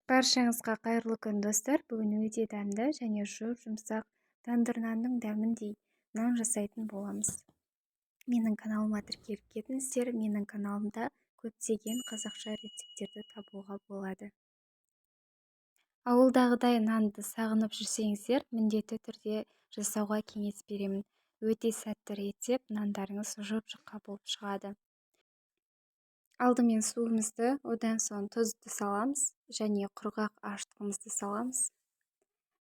Баршаңызға қайырлы күн достар. Бүгін өте дәмді және жұмсақ тандыр нанның дәміндей нан жасайтын боламыз. Менің каналыма тіркеліп кетіңіздер. Менің каналымда көптеген қазақша рецептерді табуға болады. Ауылдағыдай нанды сағынып жүрсеңіздер, міндетті түрде жасауға кеңес беремін. Өте сәтті рецепт, нандарыңыз жұп-жұқа болып шығады. Алдымен суымызды, одан соң тұзды саламыз және құрғақ ашытқымызды саламыз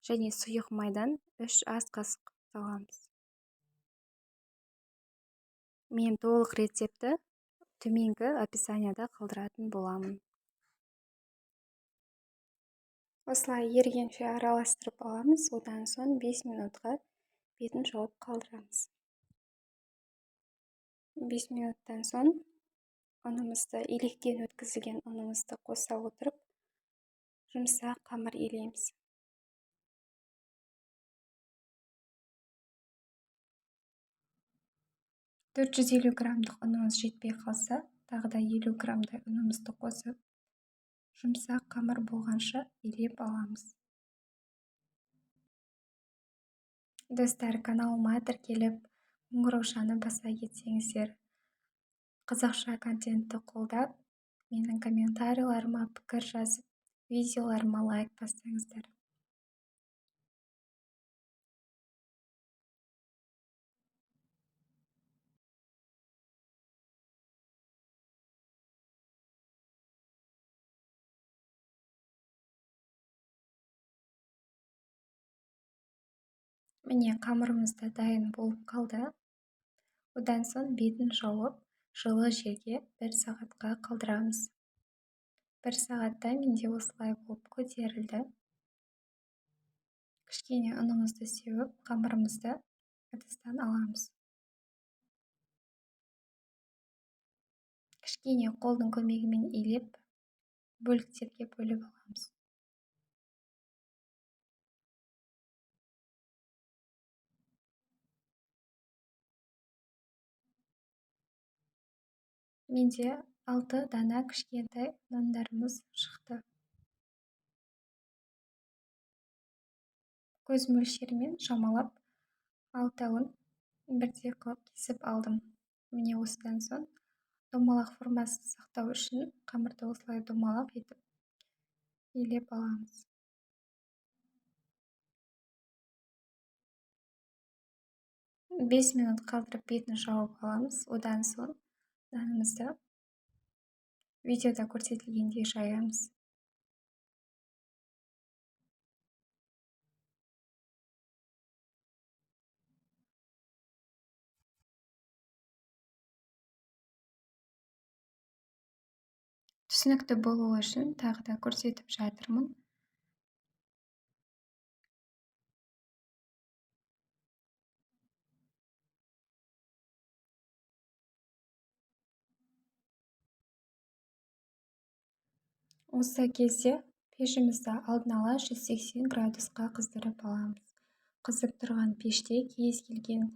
және сұйық майдан 3 ас қасық саламыз. Мен толық рецепті төменгі описанияда қалдыратын боламын. Осылай ергенше араластырып аламыз, одан соң 5 минутқа бетін жауып қалдырамыз. 5 минуттан соң ұнымызды, електен өткізілген ұнымызды қоса отырып, жұмсақ қамыр илейміз. $450 грамдық ұнымыз жетпей қалса, тағы да 50 грамдай ұнымызды қосып, жұмсақ қамыр болғанша илеп аламыз. Достар, каналыма тіркеліп, қоңыраушаны баса кетсеңіздер, қазақша контентті қолдап, менің комментарийларыма пікір жазып, видеоларыма лайк бассаңыздар. Міне, қамырымыз да дайын болып қалды. Одан соң бетін жауып, жылы жерге 1 сағатқа қалдырамыз. 1 сағатта менде осылай болып көтерілді. Кішкене ұнымызды сеуіп, қамырымызды ыдыстан аламыз. Кішкене қолдың көмегімен илеп, бөліктерге бөліп аламыз. Менде 6 дана кішкентай нандарымыз шықты. Көз мөлшерімен шамалап, 6-ын бірдей қылып кесіп алдым. Міне осыдан соң домалақ формасын сақтау үшін қамырды осылай домалақ етіп илеп аламыз. 5 минут қалдырып бетін жауып аламыз. Одан соң нанымызды видеода көрсетілгендей жаямыз. Түсінікті болуы үшін тағы да көрсетіп жатырмын. Осы кезде пешімізді алдын ала 180 градусқа қыздырып аламыз. Қызып тұрған пеште кез келген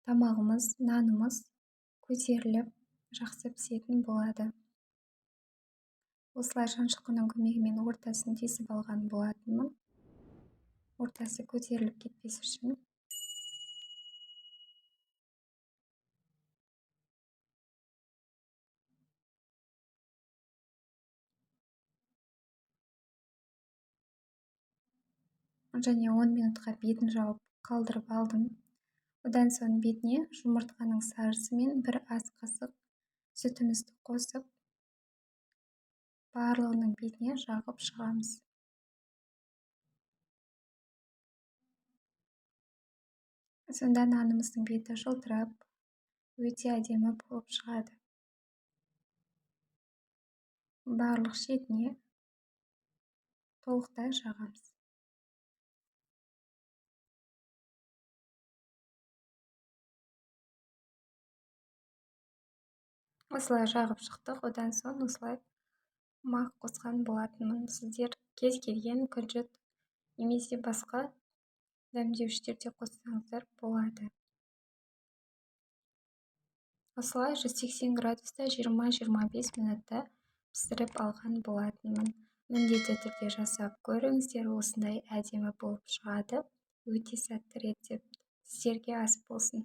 тамағымыз, нанымыз көтеріліп, жақсы пісетін болады. Осылай шаншқының көмегімен ортасын тесіп алған болатынмын. Ортасы көтеріліп кетпес үшін. Және 10 минутқа бетін жауып қалдырып алдым. Одан соң бетіне жұмыртқаның сарысы мен 1 ас қасық сүтімізді қосып, барлығының бетіне жағып шығамыз. Сонда нанымыздың беті жылтырап, өте әдемі болып шығады. Барлық шетіне толықтай жағамыз. Осылай жағып шықтық. Одан соң осылай мақ қосқан болатынмын. Сіздер кез келген күріш немесе басқа дәмдеуіштерде қоссаңыздар болады. Осылай 180 градуста 20-25 минутта пісіріп алған болатынмын. міндетті түрде жасап көріңіздер, осындай әдемі болып шығады. Өте сәтті рецепт. Сіздерге ас болсын.